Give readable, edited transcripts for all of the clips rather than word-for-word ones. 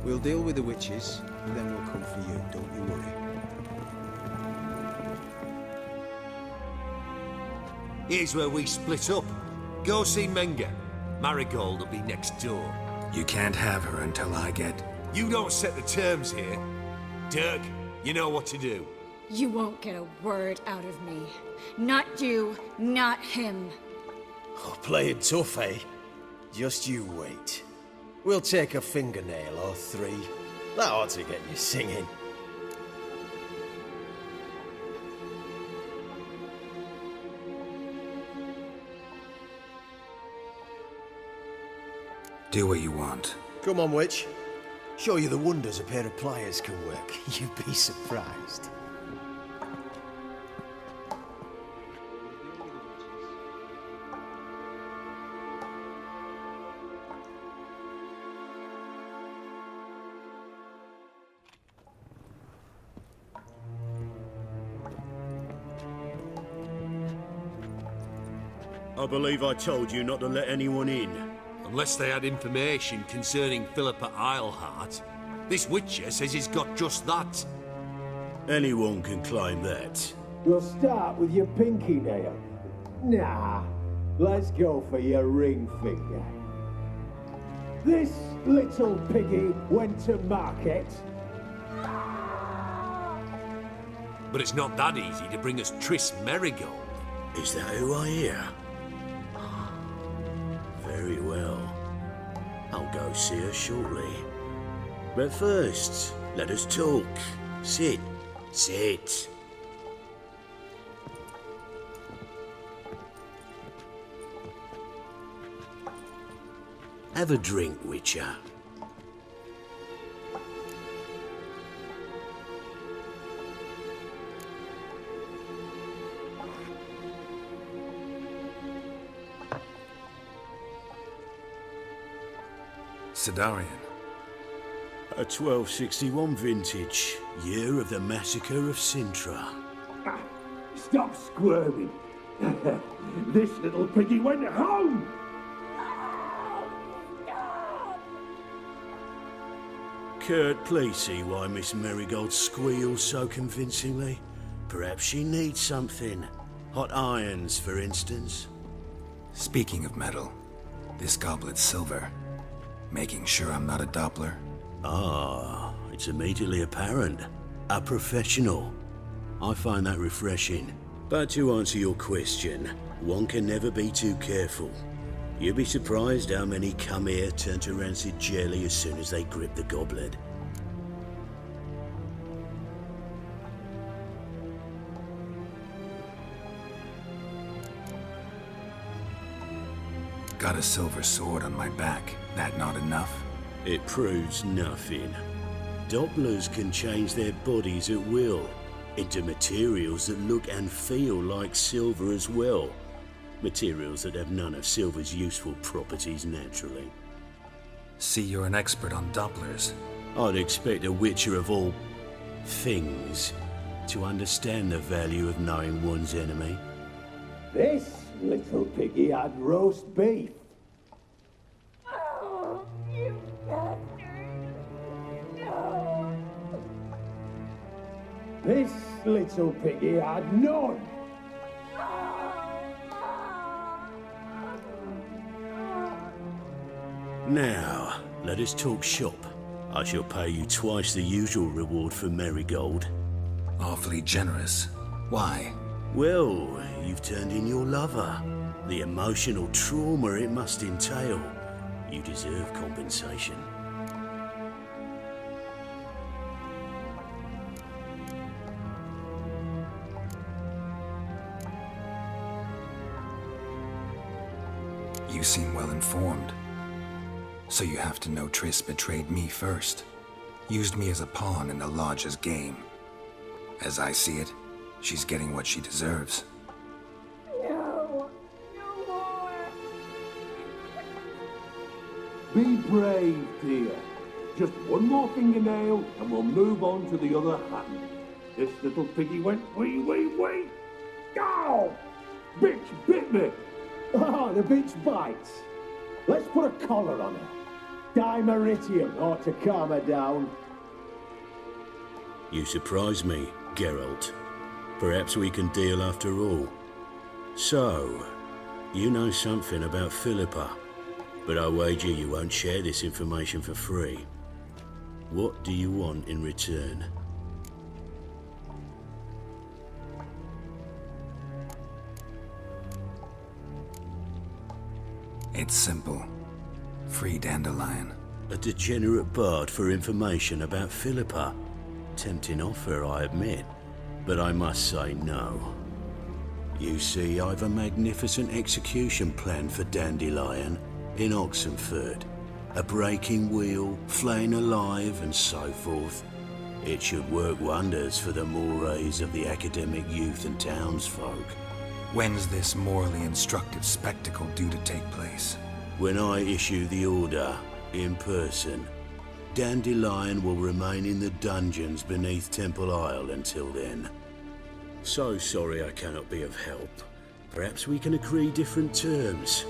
We'll deal with the witches, and then we'll come for you, don't you worry. Here's where we split up. Go see Menge. Marigold will be next door. You can't have her until I get... You don't set the terms here. Dirk, you know what to do. You won't get a word out of me. Not you, not him. Oh, playing tough, eh? Just you wait. We'll take a fingernail or three. That ought to get you singing. Do what you want. Come on, witch. Show you the wonders a pair of pliers can work. You'd be surprised. I believe I told you not to let anyone in. Unless they had information concerning Philippa Eilhart. This witcher says he's got just that. Anyone can claim that. We'll start with your pinky nail. Nah, let's go for your ring finger. This little piggy went to market. But it's not that easy to bring us Triss Marigold. Is that who I hear? Very well. I'll go see her shortly. But first, let us talk. Sit. Sit. Have a drink, Witcher. Sidarian. A 1261 vintage, year of the massacre of Sintra. Stop squirming. This little piggy went home. Kurt, please see why Miss Marigold squeals so convincingly. Perhaps she needs something. Hot irons, for instance. Speaking of metal, this goblet's silver. Making sure I'm not a Doppler. Ah, it's immediately apparent. A professional. I find that refreshing. But to answer your question, one can never be too careful. You'd be surprised how many come here turn to rancid jelly as soon as they grip the goblet. Got a silver sword on my back. That not enough? It proves nothing. Dopplers can change their bodies at will into materials that look and feel like silver as well. Materials that have none of silver's useful properties naturally. See, you're an expert on Dopplers. I'd expect a witcher of all things to understand the value of knowing one's enemy. This little piggy had roast beef. Oh, you bastard. No. This little piggy had none. Now, let us talk shop. I shall pay you twice the usual reward for Marigold. Awfully generous. Why? Well, you've turned in your lover. The emotional trauma it must entail. You deserve compensation. You seem well informed. So you have to know Triss betrayed me first. Used me as a pawn in the Lodge's game. As I see it, she's getting what she deserves. No. No more. Be brave, dear. Just one more fingernail and we'll move on to the other hand. This little piggy went wee. Ow! Bitch bit me. Oh, the bitch bites. Let's put a collar on her. Dimeritium ought to calm her down. You surprise me, Geralt. Perhaps we can deal after all. So, you know something about Philippa, but I wager you won't share this information for free. What do you want in return? It's simple. Free Dandelion. A degenerate bard for information about Philippa. Tempting offer, I admit, but I must say no. You see, I've a magnificent execution plan for Dandelion in Oxenford. A breaking wheel, flaying alive, and so forth. It should work wonders for the mores of the academic youth and townsfolk. When's this morally instructive spectacle due to take place? When I issue the order, in person. Dandelion will remain in the dungeons beneath Temple Isle until then. So sorry I cannot be of help. Perhaps we can agree different terms.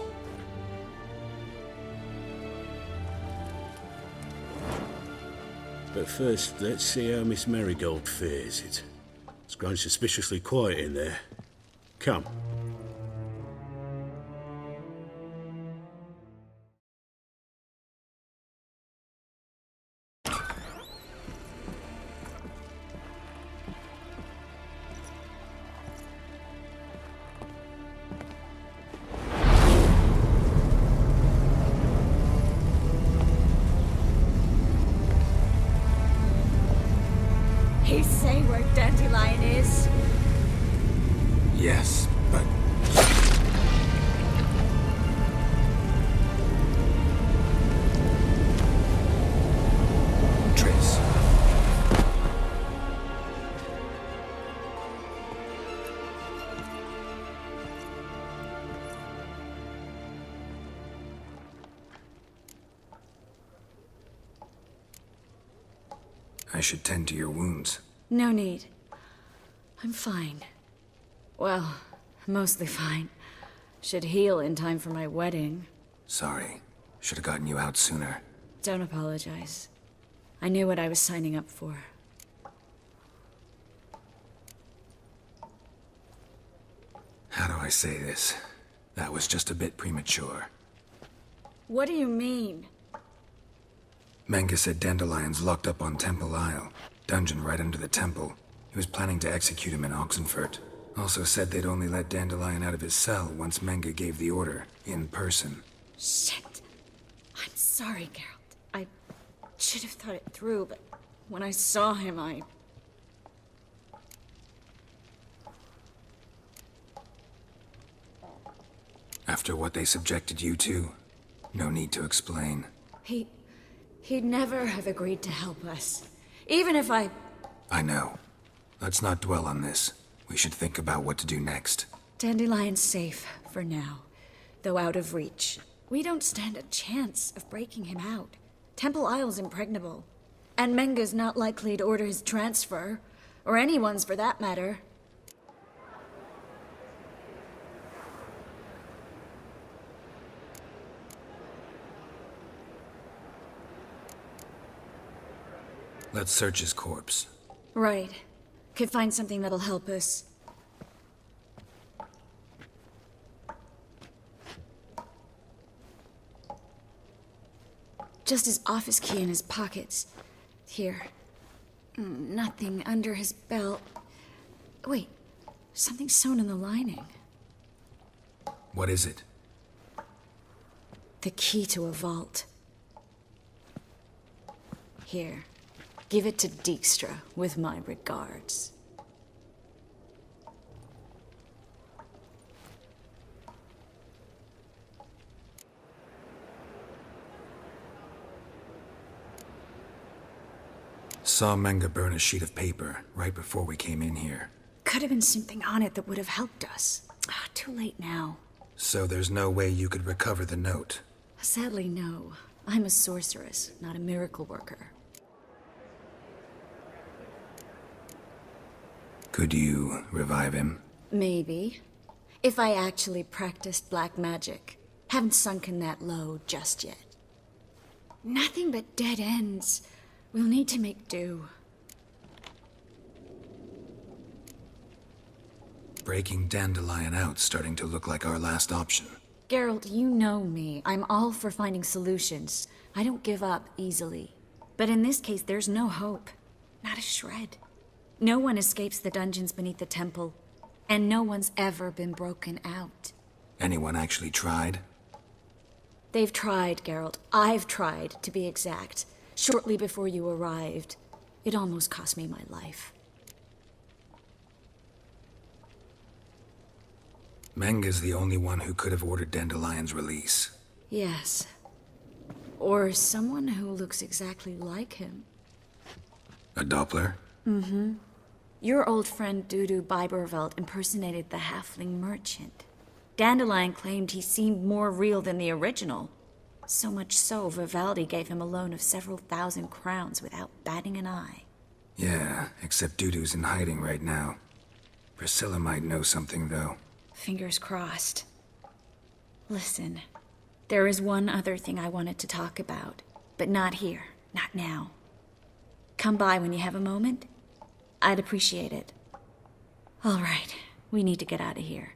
But first, let's see how Miss Marigold fares. It's grown suspiciously quiet in there. Come. He say where Dandelion is? Yes, but... Triss. I should tend to your wounds. No need. I'm fine. Well, mostly fine. Should heal in time for my wedding. Sorry. Should have gotten you out sooner. Don't apologize. I knew what I was signing up for. How do I say this? That was just a bit premature. What do you mean? Menge said Dandelion's locked up on Temple Isle. Dungeon right under the temple. He was planning to execute him in Oxenford. Also said they'd only let Dandelion out of his cell once Menge gave the order, in person. Shit. I'm sorry, Geralt. I should have thought it through, but when I saw him, After what they subjected you to, no need to explain. He'd never have agreed to help us. Even if I know. Let's not dwell on this. We should think about what to do next. Dandelion's safe, for now. Though out of reach. We don't stand a chance of breaking him out. Temple Isle's impregnable. And Menge's not likely to order his transfer. Or anyone's for that matter. Let's search his corpse. Right. Could find something that'll help us. Just his office key in his pockets. Here. Nothing under his belt. Wait. Something sewn in the lining. What is it? The key to a vault. Here. Give it to Djikstra, with my regards. Saw Menge burn a sheet of paper right before we came in here. Could have been something on it that would have helped us. Too late now. So there's no way you could recover the note? Sadly, no. I'm a sorceress, not a miracle worker. Could you revive him? Maybe. If I actually practiced black magic. Haven't sunken that low just yet. Nothing but dead ends. We'll need to make do. Breaking Dandelion out's starting to look like our last option. Geralt, you know me. I'm all for finding solutions. I don't give up easily. But in this case, there's no hope. Not a shred. No one escapes the dungeons beneath the temple, and no one's ever been broken out. Anyone actually tried? They've tried, Geralt. I've tried, to be exact. Shortly before you arrived. It almost cost me my life. Menge's the only one who could have ordered Dandelion's release. Yes. Or someone who looks exactly like him. A Doppler? Mm-hmm. Your old friend Dudu Biberveld impersonated the halfling merchant. Dandelion claimed he seemed more real than the original. So much so, Vivaldi gave him a loan of several thousand crowns without batting an eye. Yeah, except Dudu's in hiding right now. Priscilla might know something, though. Fingers crossed. Listen, there is one other thing I wanted to talk about, but not here, not now. Come by when you have a moment. I'd appreciate it. All right, we need to get out of here.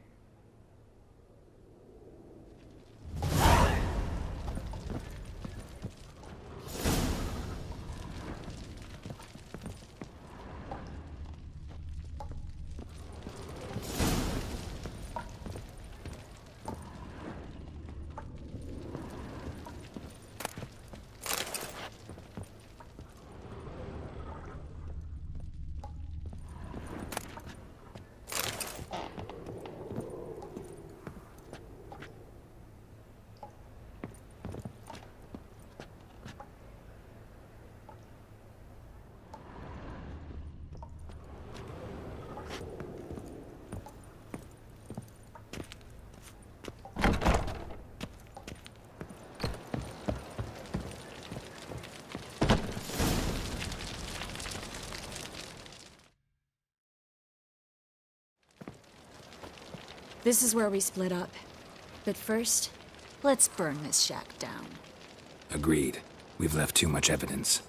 This is where we split up. But first, let's burn this shack down. Agreed. We've left too much evidence.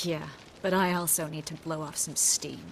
Yeah, but I also need to blow off some steam.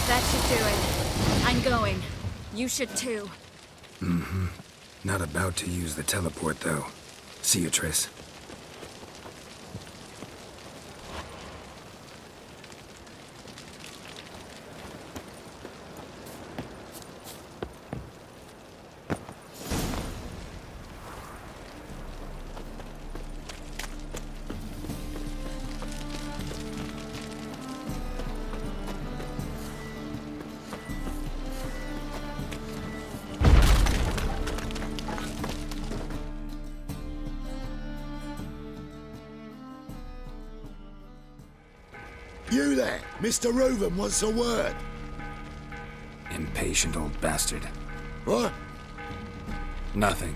That should do it. I'm going. You should too. Mm-hmm. Not about to use the teleport, though. See you, Triss. You there! Mr. Reuven wants a word. Impatient old bastard. What? Nothing.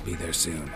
Be there soon.